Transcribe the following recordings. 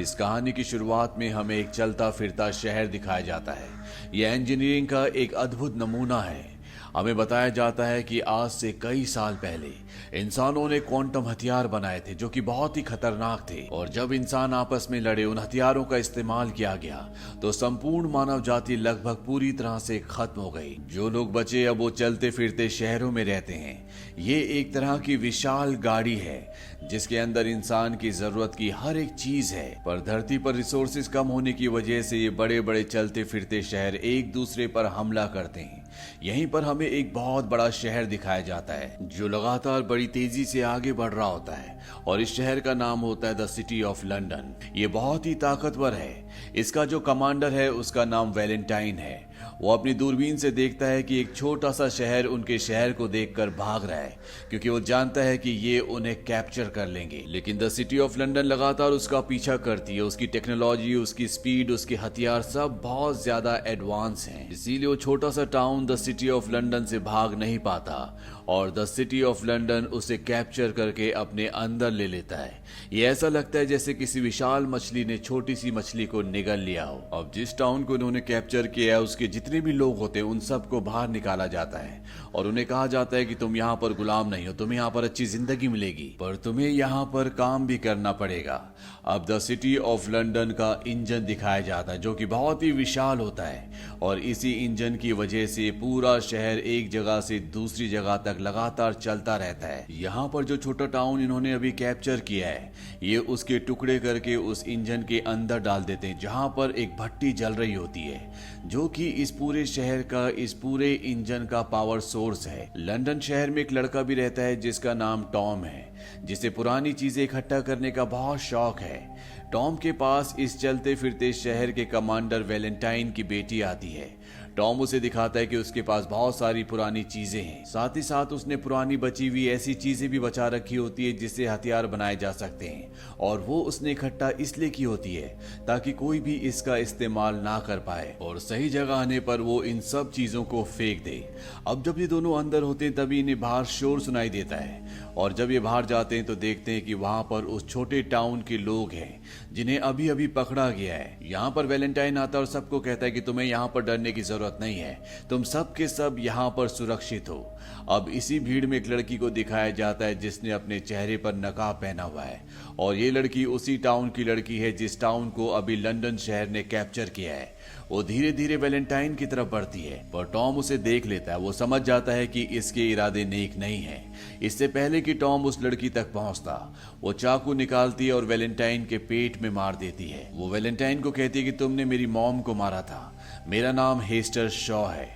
इस कहानी की शुरुआट में हमें एक चलता फिरता शहर दिखाया जाता है। यह इंजीनियरिंग का एक अद्भुत नमूना है। हमें बताया जाता है कि आज से कई साल पहले इंसानों ने क्वांटम हथियार बनाए थे जो कि बहुत ही खतरनाक थे, और जब इंसान आपस में लड़े, उन हथियारों का इस्तेमाल किया गया तो संपूर्ण मानव जाति लगभग पूरी तरह से खत्म हो गई। जो लोग बचे अब वो चलते फिरते शहरों में रहते हैं। ये एक तरह की विशाल गाड़ी है जिसके अंदर इंसान की जरूरत की हर एक चीज है, पर धरती पर रिसोर्सेज कम होने की वजह से ये बड़े बड़े चलते फिरते शहर एक दूसरे पर हमला करते हैं। यहीं पर हमें एक बहुत बड़ा शहर दिखाया जाता है जो लगातार बड़ी तेजी से आगे बढ़ रहा होता है, और इस शहर का नाम होता है द सिटी ऑफ लंदन। ये बहुत ही ताकतवर है। इसका जो कमांडर है उसका नाम वैलेंटाइन है। वो अपनी दूरबीन से देखता है कि एक छोटा सा शहर उनके शहर को देखकर भाग रहा है, क्योंकि वो जानता है कि ये उन्हें कैप्चर कर लेंगे। लेकिन द सिटी ऑफ लंदन लगातार उसका पीछा करती है। उसकी टेक्नोलॉजी, उसकी स्पीड, उसके हथियार सब बहुत ज्यादा एडवांस हैं। इसीलिए वो छोटा सा town the city of London से भाग नहीं पाता, और द सिटी ऑफ लंदन उसे कैप्चर करके अपने अंदर ले लेता है। ये ऐसा लगता है जैसे किसी विशाल मछली ने छोटी सी मछली को निगल लिया हो। अब जिस टाउन को उन्होंने कैप्चर किया है उसके जितने भी लोग होते हैं उन सबको बाहर निकाला जाता है, और उन्हें कहा जाता है कि तुम यहाँ पर गुलाम नहीं हो, तुम्हें यहाँ पर अच्छी जिंदगी मिलेगी, पर तुम्हें यहाँ पर काम भी करना पड़ेगा। अब द सिटी ऑफ लंदन का इंजन दिखाया जाता है जो कि बहुत ही विशाल होता है, और इसी इंजन की वजह से पूरा शहर एक जगह से दूसरी जगह तक लगातार चलता रहता है। यहाँ पर जो छोटा टाउन इन्होंने अभी कैप्चर किया है, ये उसके टुकड़े करके उस इंजन के अंदर डाल देते हैं, जहाँ पर एक भट्टी जल रही होती है जो कि इस पूरे शहर का, इस पूरे इंजन का पावर सोर्स है। लंदन शहर में एक लड़का भी रहता है जिसका नाम टॉम है, जिसे पुरानी चीजें इकट्ठा करने का बहुत शौक है। टॉम के पास इस चलते फिरते शहर के कमांडर वैलेंटाइन की बेटी आती है। टॉम उसे दिखाता है कि उसके पास बहुत सारी पुरानी चीजें हैं, साथ ही साथ उसने पुरानी बची हुई ऐसी चीजें भी बचा रखी होती है जिससे हथियार बनाए जा सकते हैं, और वो उसने इकट्ठा इसलिए की होती है ताकि कोई भी इसका इस्तेमाल ना कर पाए, और सही जगह आने पर वो इन सब चीजों को फेंक दे। अब जब ये दोनों अंदर होते हैं तभी इन्हें बाहर शोर सुनाई देता है, और जब ये बाहर जाते हैं तो देखते हैं कि वहां पर उस छोटे टाउन के लोग हैं जिन्हें अभी अभी पकड़ा गया है। यहाँ पर वैलेंटाइन आता है और सबको कहता है कि तुम्हें यहाँ पर डरने की जरूरत नहीं है, तुम सब के सब यहाँ पर सुरक्षित हो। अब इसी भीड़ में एक लड़की को दिखाया जाता है जिसने अपने चेहरे पर नकाब पहना हुआ है, और ये लड़की उसी टाउन की लड़की है जिस टाउन को अभी लंदन शहर ने कैप्चर किया है। वो धीरे धीरे वैलेंटाइन की तरफ बढ़ती है, पर टॉम उसे देख लेता है। वो समझ जाता है कि इसके इरादे नेक नहीं है। इससे पहले कि टॉम उस लड़की तक पहुंचता, वो चाकू निकालती है और वैलेंटाइन के पेट में मार देती है। वो वैलेंटाइन को कहती है कि तुमने मेरी मॉम को मारा था, मेरा नाम हेस्टर शॉ है।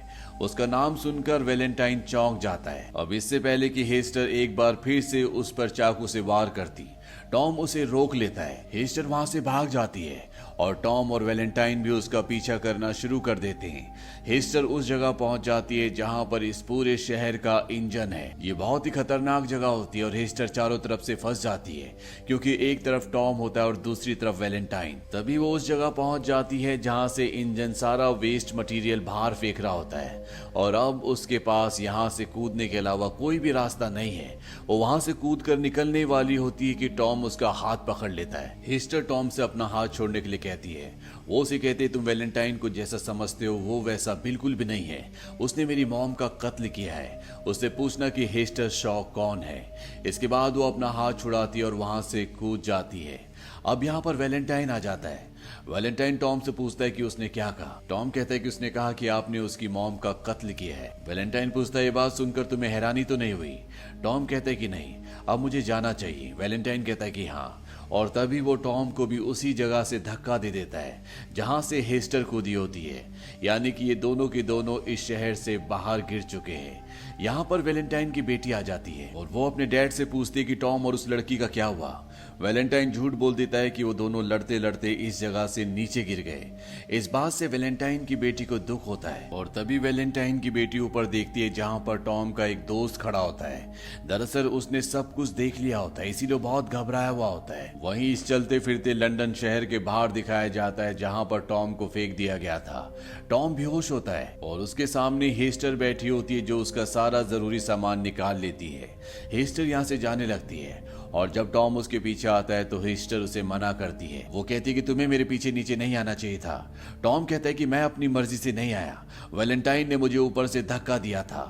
उसका नाम सुनकर वैलेंटाइन चौंक जाता है। अब इससे पहले कि हेस्टर एक बार फिर से उस पर चाकू से वार करती, टॉम उसे रोक लेता है। हेस्टर वहां से भाग जाती है, और टॉम और वैलेंटाइन भी उसका पीछा करना शुरू कर देते हैं। हेस्टर उस जगह पहुंच जाती है जहां पर इस पूरे शहर का इंजन है। ये बहुत ही खतरनाक जगह होती है, और हेस्टर चारों तरफ से फंस जाती है क्योंकि एक तरफ टॉम होता है और दूसरी तरफ वैलेंटाइन। तभी वो उस जगह पहुंच जाती है जहां से इंजन सारा वेस्ट मटेरियल बाहर फेंक रहा होता है, और अब उसके पास यहाँ से कूदने के अलावा कोई भी रास्ता नहीं है। वो वहां से कूद कर निकलने वाली होती है कि टॉम उसका हाथ पकड़ लेता है। हेस्टर टॉम से अपना हाथ छोड़ने के लिए कहती है। वो उसे कहते, तुम वैलेंटाइन को जैसा समझते हो वो वैसा बिल्कुल भी नहीं है, उसने मेरी मॉम का कत्ल किया है। उससे पूछना कि हेस्टर शॉ कौन है। इसके बाद वो अपना हाथ छुड़ाती है और वहां से कूद जाती है। अब यहाँ पर वैलेंटाइन आ जाता है। वैलेंटाइन टॉम से पूछता है कि उसने क्या कहा। टॉम कहता है कि उसने कहा कि आपने उसकी मॉम का कत्ल किया है। वैलेंटाइन पूछता है, ये बात सुनकर तुम्हें हैरानी तो नहीं हुई? टॉम कहता है कि नहीं, अब मुझे जाना चाहिए। वैलेंटाइन कहता है कि हाँ, और तभी वो टॉम को भी उसी जगह से धक्का दे देता है जहां से हेस्टर कूदी होती है, यानी कि ये दोनों के दोनों इस शहर से बाहर गिर चुके हैं। यहाँ पर वैलेंटाइन की बेटी आ जाती है, और वो अपने डैड से पूछती है कि टॉम और उस लड़की का क्या हुआ। वैलेंटाइन झूठ बोल देता है कि वो दोनों लड़ते लड़ते इस जगह से नीचे गिर गए। इस बात से वैलेंटाइन की बेटी को दुख होता है, और तभी वैलेंटाइन की बेटी ऊपर देखती है जहां पर टॉम का एक दोस्त खड़ा होता है। दरअसल उसने सब कुछ देख लिया होता है, इसीलिए बहुत घबराया हुआ होता है। वहीं इस चलते फिरते लंदन शहर के बाहर दिखाया जाता है जहां पर टॉम को फेंक दिया गया था। टॉम बेहोश होता है, और उसके सामने हेस्टर बैठी होती है जो उसका सारा जरूरी सामान निकाल लेती है। हेस्टर यहाँ से जाने लगती है, और जब टॉम उसके पीछे आता है तो हिस्टर उसे मना करती है। वो कहती है कि तुम्हें मेरे पीछे नीचे नहीं आना चाहिए था। टॉम कहता है कि मैं अपनी मर्जी से नहीं आया, वैलेंटाइन ने मुझे ऊपर से धक्का दिया था।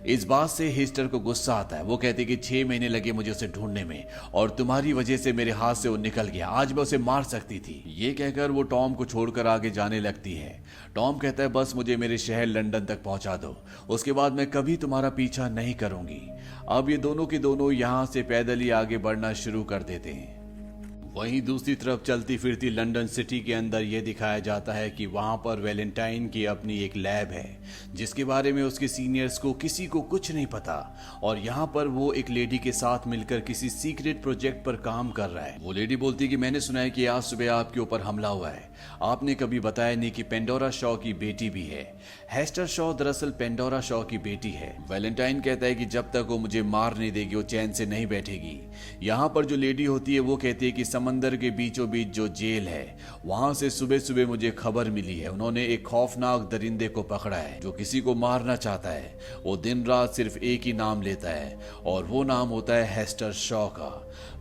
इस बात से हिस्टर को गुस्सा आता है। वो कहती है कि 6 महीने लगे मुझे उसे ढूंढने में और तुम्हारी वजह से मेरे हाथ से वो निकल गया, आज मैं उसे मार सकती थी। ये कहकर वो टॉम को छोड़कर आगे जाने लगती है। टॉम कहता है बस मुझे मेरे शहर लंदन तक पहुंचा दो, उसके बाद मैं कभी तुम्हारा पीछा नहीं करूंगी। अब ये दोनों के दोनों यहाँ से पैदल ही आगे बढ़ना शुरू कर देते हैं। वहीं दूसरी तरफ चलती फिरती लंदन सिटी के अंदर यह दिखाया जाता है कि वहां पर वैलेंटाइन की अपनी एक लैब है जिसके बारे में उसके सीनियर्स को किसी को कुछ नहीं पता, और यहाँ पर वो एक लेडी के साथ मिलकर किसी सीक्रेट प्रोजेक्ट पर काम कर रहा है। वो लेडी बोलती है कि मैंने सुना है कि आज सुबह आपके ऊपर हमला हुआ है, आपने कभी बताया नहीं कि पेंडोरा शॉ की बेटी भी है। हेस्टर शॉ दरअसल पेंडोरा शॉ की बेटी है। वैलेंटाइन कहता है कि जब तक वो मुझे मार नहीं देगी वो चैन से नहीं बैठेगी। यहाँ पर जो लेडी होती है वो कहती है कि समंदर के बीचों बीच जो जेल है वहां से सुबह सुबह मुझे खबर मिली है, उन्होंने एक खौफनाक दरिंदे को पकड़ा है जो किसी को मारना चाहता है। वो दिन रात सिर्फ एक ही नाम लेता है और वो नाम होता है हेस्टर शॉ का।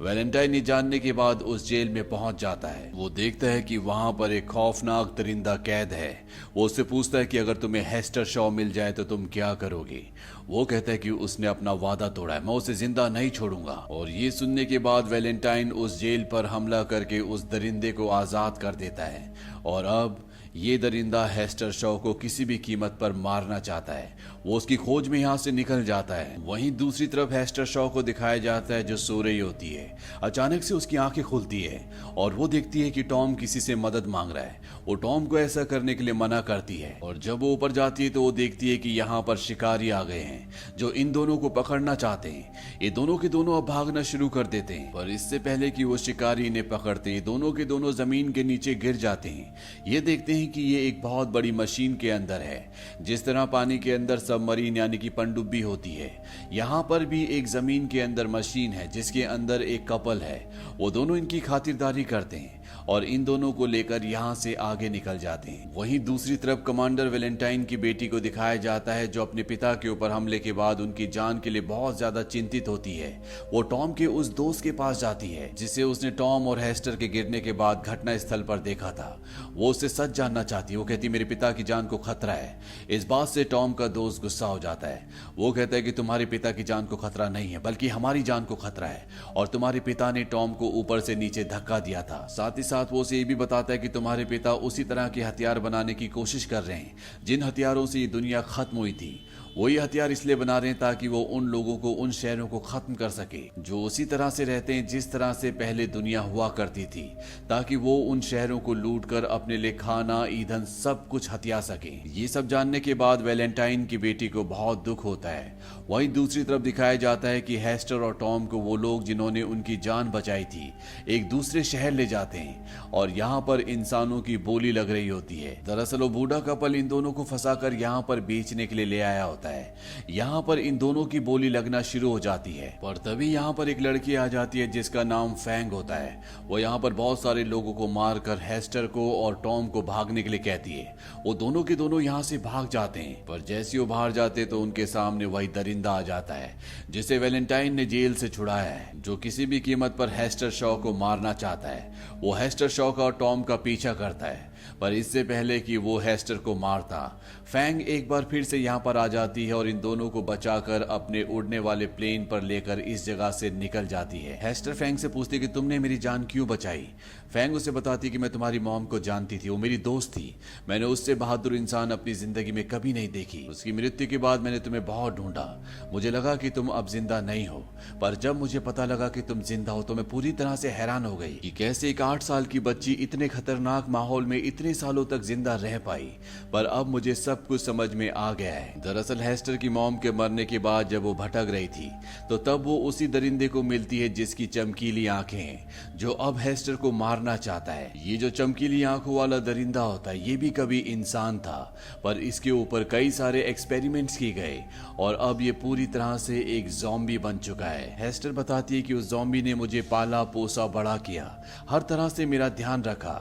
वैलेंटाइन ये जानने के बाद उस जेल में पहुंच जाता है। वो देखता है कि वहां पर एक खौफनाक दरिंदा कैद है। वो उससे पूछता है कि अगर तुम्हें हेस्टर शॉ मिल जाए तो तुम क्या करोगे। वो कहता है कि उसने अपना वादा तोड़ा है, मैं उसे जिंदा नहीं छोड़ूंगा। और ये सुनने के बाद वैलेंटाइन उस जेल पर हमला करके उस दरिंदे को आजाद कर देता है और अब ये दरिंदा हेस्टर शॉ को किसी भी कीमत पर मारना चाहता है। वो उसकी खोज में यहाँ से निकल जाता है। वहीं दूसरी तरफ हेस्टर शॉ को दिखाया जाता है जो सो रही होती है। अचानक से उसकी आंखें खुलती है और वो देखती है कि टॉम किसी से मदद मांग रहा है। वो टॉम को ऐसा करने के लिए मना करती है और जब वो ऊपर जाती है तो वो देखती है कि यहाँ पर शिकारी आ गए हैं जो इन दोनों को पकड़ना चाहते हैं। ये दोनों के दोनों अब भागना शुरू कर देते हैं, पर इससे पहले कि वो शिकारी इन्हें पकड़ते हैं दोनों के दोनों जमीन के नीचे गिर जाते हैं। ये देखते हैं कि ये एक बहुत बड़ी मशीन के अंदर है। जिस तरह पानी के अंदर सबमरीन यानी कि पनडुब्बी होती है, यहाँ पर भी एक जमीन के अंदर मशीन है जिसके अंदर एक कपल है। वो दोनों इनकी खातिरदारी करते हैं और इन दोनों को लेकर यहाँ से आगे निकल जाते हैं। वहीं दूसरी तरफ कमांडर वैलेंटाइन की बेटी को दिखाया जाता है जो अपने पिता के ऊपर हमले के बाद उनकी जान के लिए बहुत ज्यादा चिंतित होती है। वो टॉम के उस दोस्त के पास जाती है जिसे उसने टॉम और हेस्टर के गिरने के बाद घटना स्थल पर देखा था। वो उससे सच जानना चाहती है। वो कहती मेरे पिता की जान को खतरा है। इस बात से टॉम का दोस्त गुस्सा हो जाता है। वो कहता है कि तुम्हारे पिता की जान को खतरा नहीं है बल्कि हमारी जान को खतरा है और तुम्हारे पिता ने टॉम को ऊपर से नीचे धक्का दिया था। साथ ही साथ वो उसे ये भी बताता है कि तुम्हारे पिता उसी तरह के हथियार बनाने की कोशिश कर रहे हैं जिन हथियारों से ये दुनिया खत्म हुई थी। वो ये हथियार इसलिए बना रहे हैं ताकि वो उन लोगों को, उन शहरों को खत्म कर सके जो उसी तरह से रहते हैं जिस तरह से पहले दुनिया हुआ करती थी, ताकि वो उन शहरों को लूट कर अपने लिए खाना, ईंधन सब कुछ हथिया सके। ये सब जानने के बाद वैलेंटाइन की बेटी को बहुत दुख होता है। वहीं दूसरी तरफ दिखाया जाता है कि हेस्टर और टॉम को वो लोग जिन्होंने उनकी जान बचाई थी एक दूसरे शहर ले जाते हैं और यहाँ पर इंसानों की बोली लग रही होती है। दरअसल वो बूढ़ा कपल इन दोनों को फंसाकर यहाँ पर बेचने के लिए ले आया होता है। यहाँ पर इन दोनों की बोली लगना शुरू हो जाती है, पर तभी यहाँ पर एक लड़की आ जाती है जिसका नाम फैंग होता है। वो यहाँ पर बहुत सारे लोगों को मारकर हेस्टर को और टॉम को भागने के लिए कहती है। वो दोनों के दोनों यहाँ से भाग जाते हैं, पर जैसे वो बाहर जाते तो उनके सामने वही दरिंदा आ जाता है जिसे वैलेंटाइन ने जेल से छुड़ाया है, जो किसी भी कीमत पर हेस्टर शॉ को मारना चाहता है। वो हेस्टर शॉ का और टॉम का पीछा करता है, पर इससे पहले कि वो हेस्टर को मारता, फैंग एक बार फिर से यहाँ पर आ जाती है और इन दोनों को बचाकर अपने उड़ने वाले प्लेन पर लेकर इस जगह से निकल जाती है। हेस्टर फैंग से पूछती कि तुमने मेरी जान क्यों बचाई। फैंग उसे बताती कि मैं तुम्हारी मॉम को जानती थी, वो मेरी दोस्त थी। मैंने उससे बहादुर इंसान अपनी जिंदगी में कभी नहीं देखी। उसकी मृत्यु के बाद मैंने तुम्हें बहुत ढूंढा। मुझे लगा कि तुम अब जिंदा नहीं हो, पर जब मुझे पता लगा कि तुम जिंदा हो तो मैं पूरी तरह से हैरान हो गई कि कैसे एक 8 साल की बच्ची इतने खतरनाक माहौल में इतने सालों तक जिंदा रह पाई। पर अब मुझे सब कुछ समझ में आ गया है। दरअसल हेस्टर की मॉम के मरने के बाद जब वो भटक रही थी तो तब वो उसी दरिंदे को मिलती है जिसकी चमकीली आंखें हैं, जो अब हेस्टर को मारना मारना चाहता है। ये जो चमकीली आंखों वाला दरिंदा होता है ये भी कभी इंसान था, पर इसके ऊपर कई सारे एक्सपेरिमेंट्स किए गए और अब ये पूरी तरह से एक ज़ॉम्बी बन चुका है। हेस्टर बताती है कि उस ज़ॉम्बी ने मुझे पाला पोसा बड़ा किया, हर तरह से मेरा ध्यान रखा।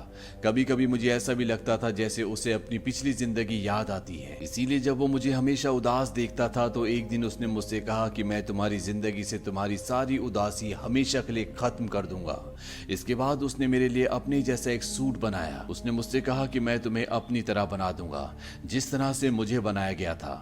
कभी कभी मुझे ऐसा भी लगता था जैसे उसे अपनी पिछली जिंदगी याद आती है, इसीलिए जब वो मुझे हमेशा उदास देखता था तो एक दिन उसने मुझसे कहा कि मैं तुम्हारी जिंदगी से तुम्हारी सारी उदासी हमेशा के लिए खत्म कर दूंगा। इसके बाद उसने मेरे लिए अपने जैसा एक सूट बनाया। उसने मुझसे कहा कि मैं तुम्हें अपनी तरह बना दूंगा, जिस तरह से मुझे बनाया गया था।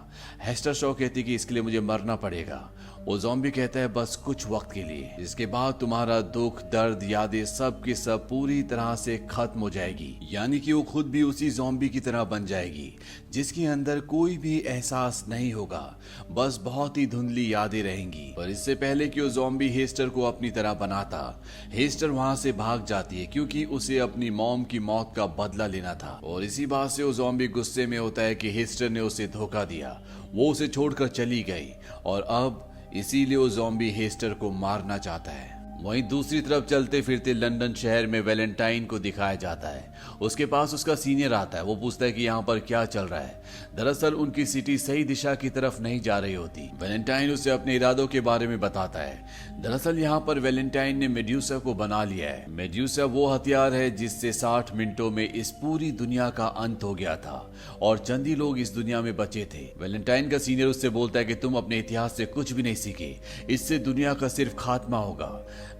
हेस्टर शॉ कहती कि इसके लिए मुझे मरना पड़ेगा। वो ज़ॉम्बी कहता है बस कुछ वक्त के लिए, इसके बाद तुम्हारा दुख दर्द यादें सब की सब पूरी तरह से खत्म हो जाएगी। यानी कि वो खुद भी उसी ज़ॉम्बी की तरह बन जाएगी जिसके अंदर कोई भी एहसास नहीं होगा, बस बहुत ही धुंधली यादें रहेंगी। पर इससे पहले कि वो ज़ॉम्बी हेस्टर को अपनी तरह बनाता, हेस्टर वहां से भाग जाती है क्योंकि उसे अपनी मॉम की मौत का बदला लेना था। और इसी बात से वो ज़ॉम्बी गुस्से में होता है कि हेस्टर ने उसे धोखा दिया, वो उसे छोड़कर चली गई और अब इसीलिए वो ज़ॉम्बी हेस्टर को मारना चाहता है। वहीं दूसरी तरफ चलते फिरते लंदन शहर में वैलेंटाइन को दिखाया जाता है। उसके पास उसका सीनियर आता है। वो पूछता है कि यहाँ पर क्या चल रहा है। दरअसल उनकी सिटी सही दिशा की तरफ नहीं जा रही होती। वैलेंटाइन उसे अपने इरादों के बारे में बताता है। दरअसल यहाँ पर वैलेंटाइन ने मेड्यूसा को बना लिया है। मेड्यूसा वो हथियार है जिससे 60 मिनटों में इस पूरी दुनिया का अंत हो गया था और चंद ही लोग इस दुनिया में बचे थे। वैलेंटाइन का सीनियर उससे बोलता है कि तुम अपने इतिहास से कुछ भी नहीं सीखे, इससे दुनिया का सिर्फ खात्मा होगा।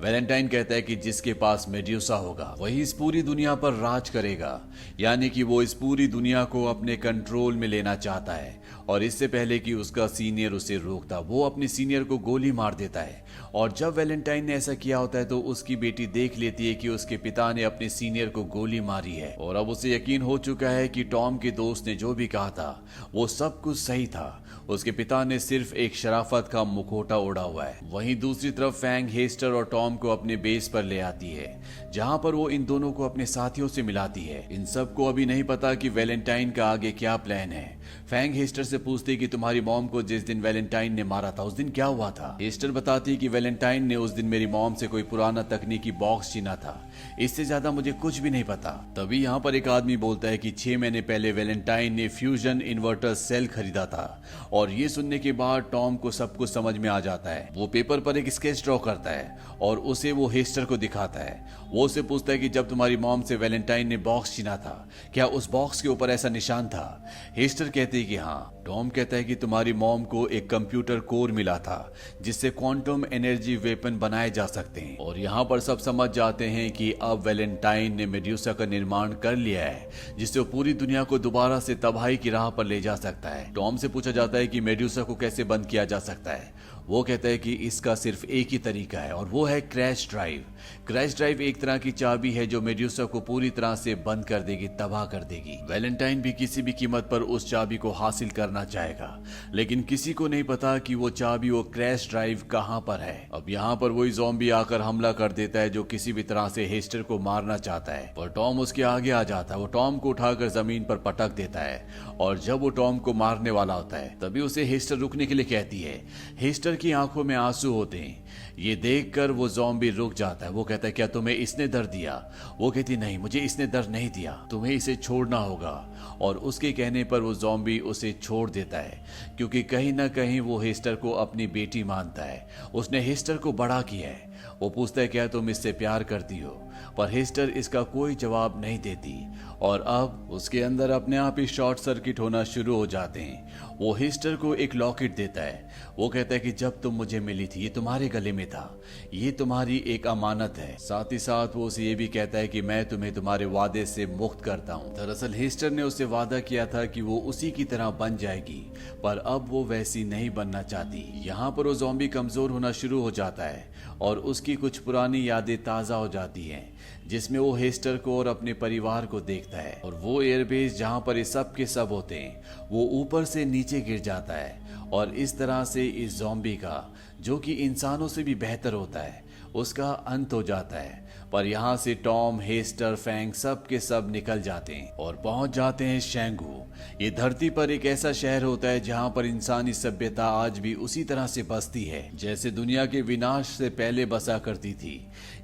वैलेंटाइन कहता है कि जिसके पास मेड्यूसा होगा वही इस पूरी दुनिया पर राज करेगा, यानी कि वो इस पूरी दुनिया को अपने कंट्रोल में लेना चाहता है। और इससे पहले कि उसका सीनियर उसे रोकता, वो अपने सीनियर को गोली मार देता है। और जब वैलेंटाइन ने ऐसा किया होता है तो उसकी बेटी देख लेती है कि उसके पिता ने अपने सीनियर को गोली मारी है और अब उसे यकीन हो चुका है कि टॉम के दोस्त ने जो भी कहा था वो सब कुछ सही था। उसके पिता ने सिर्फ एक शराफत का मुखौटा ओढ़ा हुआ है। वहीं दूसरी तरफ फैंग हेस्टर और टॉम को अपने बेस पर ले आती है, जहां पर वो इन दोनों को अपने साथियों से मिलाती है। इन सबको अभी नहीं पता कि वैलेंटाइन का आगे क्या प्लान है। फैंग हेस्टर से पूछती कि तुम्हारी मॉम को जिस दिन वैलेंटाइन ने मारा था उस दिन क्या हुआ था। हेस्टर बताती कि वैलेंटाइन ने उस दिन मेरी मॉम से कोई पुराना तकनीकी बॉक्स छीना था, इससे ज्यादा मुझे कुछ भी नहीं पता। तभी यहाँ पर एक आदमी बोलता है कि 6 महीने पहले वैलेंटाइन ने फ्यूजन इन्वर्टर सेल खरीदा था। और ये सुनने के बाद टॉम को सब कुछ समझ में आ जाता है। वो पेपर पर एक स्केच ड्रॉ करता है और उसे वो हेस्टर को दिखाता है। वो उससे पूछता है कि जब तुम्हारी मॉम से वैलेंटाइन ने बॉक्स छीना था क्या उस बॉक्स के ऊपर ऐसा निशान था। हेस्टर कहती है कि हाँ। टॉम कहता है कि तुम्हारी मॉम को एक कंप्यूटर कोर मिला था जिससे क्वांटम एनर्जी वेपन बनाए जा सकते हैं। और यहाँ पर सब समझ जाते हैं कि अब वैलेंटाइन ने मेड्यूसा का निर्माण कर लिया है जिससे वो पूरी दुनिया को दोबारा से तबाही की राह पर ले जा सकता है। टॉम से पूछा जाता है कि मेड्यूसा को कैसे बंद किया जा सकता है। वो कहता है कि इसका सिर्फ एक ही तरीका है और वो है क्रैश ड्राइव। क्रैश ड्राइव एक तरह की चाबी है जो मेड्यूसा को पूरी तरह से बंद कर देगी, तबाह कर देगी। वैलेंटाइन भी किसी भी कीमत पर उस चाबी को हासिल करना चाहेगा, लेकिन किसी को नहीं पता कि वो चाबी, वो क्रैश ड्राइव कहां पर है। अब यहाँ पर वही ज़ॉम्बी आकर हमला कर देता है जो किसी भी तरह से हेस्टर को मारना चाहता है, पर टॉम उसके आगे आ जाता है। वो टॉम को उठाकर जमीन पर पटक देता है और जब वो टॉम को मारने वाला होता है तभी उसे हेस्टर रुकने के लिए कहती है। हेस्टर की आंखों में आंसू होते हैं। ये देखकर वो ज़ॉम्बी रुक जाता है। वो कहता है क्या तुम्हें इसने दर्द दिया। वो कहती नहीं, मुझे इसने दर्द नहीं दिया, तुम्हें इसे छोड़ना होगा। और उसके कहने पर वो ज़ॉम्बी उसे छोड़ देता है क्योंकि कहीं ना कहीं वो हेस्टर को अपनी बेटी मानता है। उसने हेस्टर को बड़ा किया है। वो पूछता है क्या तुम इससे प्यार करती हो, पर हेस्टर इसका कोई जवाब नहीं देती और अब उसके अंदर अपने आप ही शॉर्ट सर्किट होना शुरू हो जाते हैं। वो हेस्टर को एक लॉकेट देता है। वो कहता है कि जब तुम मुझे मिली थी ये तुम्हारे गले में था, ये तुम्हारी एक अमानत है। साथ ही साथ वो उसे ये भी कहता है कि मैं तुम्हें तुम्हारे वादे से मुक्त करता हूँ। दरअसल हेस्टर ने उससे वादा किया था कि वो उसी की तरह बन जाएगी, पर अब वो वैसी नहीं बनना चाहती। यहाँ पर वो ज़ॉम्बी कमजोर होना शुरू हो जाता है और उसकी कुछ पुरानी यादें ताज़ा हो जाती हैं, जिसमें वो हेस्टर को और अपने परिवार को देखता है। और वो एयरबेस जहाँ पर ये सब के सब होते हैं वो ऊपर से नीचे गिर जाता है और इस तरह से इस ज़ॉम्बी का, जो कि इंसानों से भी बेहतर होता है, उसका अंत हो जाता है। पर यहाँ से टॉम, हेस्टर, फैंग सब के सब निकल जाते हैं और पहुंच जाते हैं शेंगू। ये धरती पर एक ऐसा शहर होता है जहाँ पर इंसानी सभ्यता आज भी उसी तरह से बसती है जैसे दुनिया के विनाश से पहले बसा करती थी।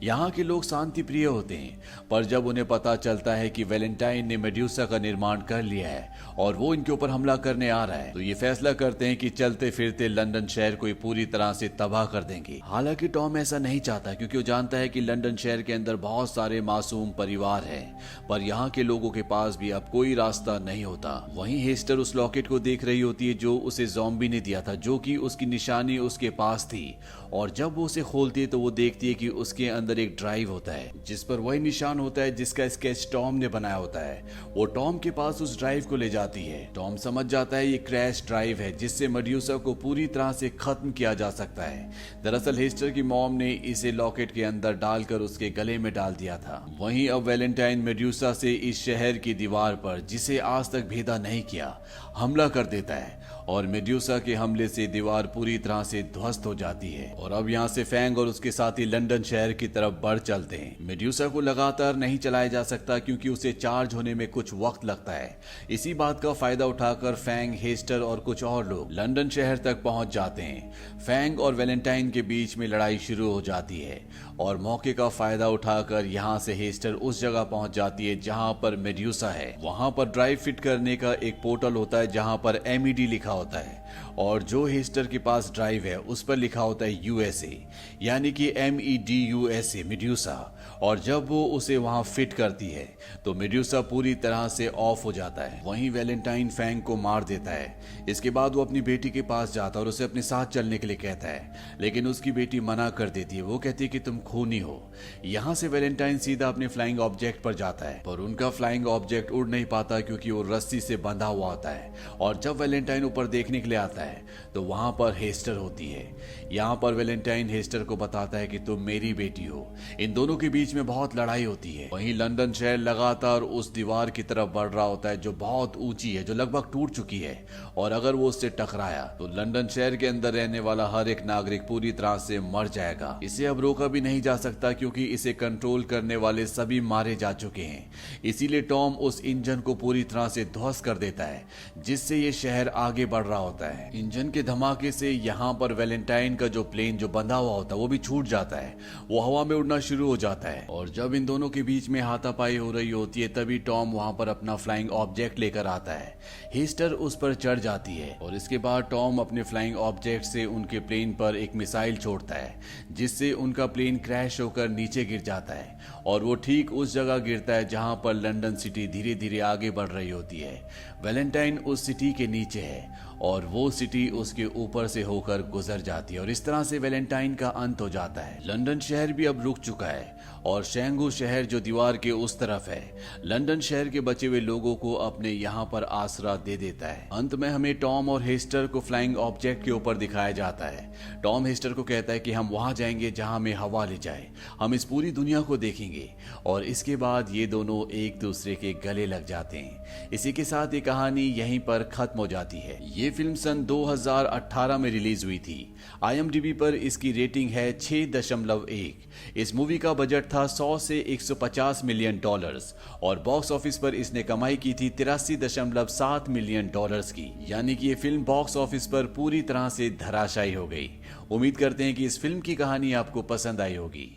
यहाँ के लोग शांति प्रिय होते हैं, पर जब उन्हें पता चलता है कि वैलेंटाइन ने मेड्यूसा का निर्माण कर लिया है और वो इनके ऊपर हमला करने आ रहा है, तो ये फैसला करते हैं कि चलते फिरते लंदन शहर को पूरी तरह से तबाह कर देंगे। हालांकि टॉम ऐसा नहीं चाहता क्योंकि वो जानता है कि लंदन शहर के अंदर बहुत सारे मासूम परिवार हैं, पर यहाँ के लोगों के पास भी अब कोई रास्ता नहीं होता। वहीं हेस्टर उस लॉकेट को देख रही होती है जो उसे ज़ॉम्बी ने दिया था, जो कि उसकी निशानी उसके पास थी, और जब वो उसे खोलती है तो वो देखती है कि उसके अंदर एक ड्राइव होता है जिस पर वही निशान होता है जिसका स्केच टॉम ने बनाया होता है। वो टॉम के पास उस ड्राइव को ले जाती है। टॉम समझ जाता है ये क्रैश ड्राइव है जिससे मेड्यूसा को पूरी तरह से खत्म किया जा सकता है। दरअसल हेस्टर की मॉम ने इसे लॉकेट के अंदर डालकर उसके गले में डाल दिया था। वहीं अब वैलेंटाइन मेड्यूसा से इस शहर की दीवार पर, जिसे आज तक भेदा नहीं किया, हमला कर देता है और मेड्यूसा के हमले से दीवार पूरी तरह से ध्वस्त हो जाती है। और अब यहाँ से फैंग और उसके साथी लंदन शहर की तरफ बढ़ चलते हैं। मेड्यूसा को लगातार नहीं चलाया जा सकता क्योंकि उसे चार्ज होने में कुछ वक्त लगता है। इसी बात का फायदा उठाकर फैंग, हेस्टर और कुछ और लोग लंदन शहर तक पहुंच जाते हैं। फैंग और वैलेंटाइन के बीच में लड़ाई शुरू हो जाती है और मौके का फायदा उठाकर यहाँ से हेस्टर उस जगह पहुंच जाती है जहां पर मेड्यूसा है। वहां पर ड्राइव फिट करने का एक पोर्टल होता है जहां पर MED लिखा होता है और जो हेस्टर के पास ड्राइव है उस पर लिखा होता है USA, यानी कि MEDUSA, मेड्यूसा। और जब वो उसे वहां फिट करती है तो मेड्यूसा पूरी तरह से ऑफ हो जाता है। वहीं वैलेंटाइन फैंग को मार देता है। इसके बाद वो अपनी बेटी के पास जाता है और उसे अपने साथ चलने के लिए कहता है, लेकिन उसकी बेटी मना कर देती है। वो कहती है कि तुम खूनी हो। यहाँ से वैलेंटाइन सीधा अपने फ्लाइंग ऑब्जेक्ट पर जाता है, पर उनका फ्लाइंग ऑब्जेक्ट उड़ नहीं पाता क्योंकि वो रस्सी से बंधा हुआ होता है। और जब वैलेंटाइन ऊपर देखने के लिए आता है तो वहां पर हेस्टर होती है। यहाँ पर वैलेंटाइन हेस्टर को बताता है कि तुम मेरी बेटी हो। इन दोनों के बीच में बहुत लड़ाई होती है। वहीं लंदन शहर लगातार उस दीवार की तरफ बढ़ रहा होता है जो बहुत ऊंची है, जो लगभग टूट चुकी है, और अगर वो उससे टकराया तो लंदन शहर के अंदर रहने वाला हर एक नागरिक पूरी तरह से मर जाएगा। इसे अब रोका भी नहीं जा सकता क्योंकि इसे कंट्रोल करने वाले सभी मारे जा चुके हैं। इसीलिए टॉम उस इंजन को पूरी तरह से ध्वस्त कर देता है जिससे ये शहर आगे बढ़ रहा होता है। इंजन के धमाके से यहाँ पर वैलेंटाइन का जो प्लेन जो बंधा हुआ होता है वो भी छूट जाता है। वो हवा में उड़ना शुरू हो जाता है और जब इन दोनों के बीच में हाथापाई हो रही होती है तभी टॉम वहां पर अपना फ्लाइंग ऑब्जेक्ट लेकर आता है। हेस्टर उस पर चढ़ जाती है और इसके बाद टॉम अपने फ्लाइंग ऑब्जेक्ट से उनके प्लेन पर एक मिसाइल छोड़ता है जिससे उनका प्लेन क्रैश होकर नीचे गिर जाता है और वो ठीक उस जगह गिरता है जहां पर लंदन सिटी धीरे धीरे आगे बढ़ रही होती है। वैलेंटाइन उस सिटी के नीचे है और वो सिटी उसके ऊपर से होकर गुजर जाती है और इस तरह से वैलेंटाइन का अंत हो जाता है। लंदन शहर भी अब रुक चुका है और शेंगू शहर जो दीवार के उस तरफ है लंदन शहर के बचे हुए लोगों को अपने यहाँ पर आसरा दे देता है। अंत में हमें टॉम और हेस्टर को फ्लाइंग ऑब्जेक्ट के ऊपर दिखाया जाता है। टॉम हेस्टर को कहता है कि हम वहां जाएंगे जहां हमें हवा ले जाए, हम इस पूरी दुनिया को देखेंगे, और इसके बाद ये दोनों एक दूसरे के गले लग जाते हैं। इसी के साथ ये कहानी यहीं पर खत्म हो जाती है। ये फिल्म सन 2018 में रिलीज हुई थी। IMDb पर इसकी रेटिंग है 6.1। इस मूवी का बजट था 100 से 150 मिलियन डॉलर्स और बॉक्स ऑफिस पर इसने कमाई की थी 83.7 मिलियन डॉलर्स की, यानी कि ये फिल्म बॉक्स ऑफिस पर पूरी तरह से धराशायी हो गई। उम्मीद करते हैं कि इस फिल्म की कहानी आपको पसंद आई होगी।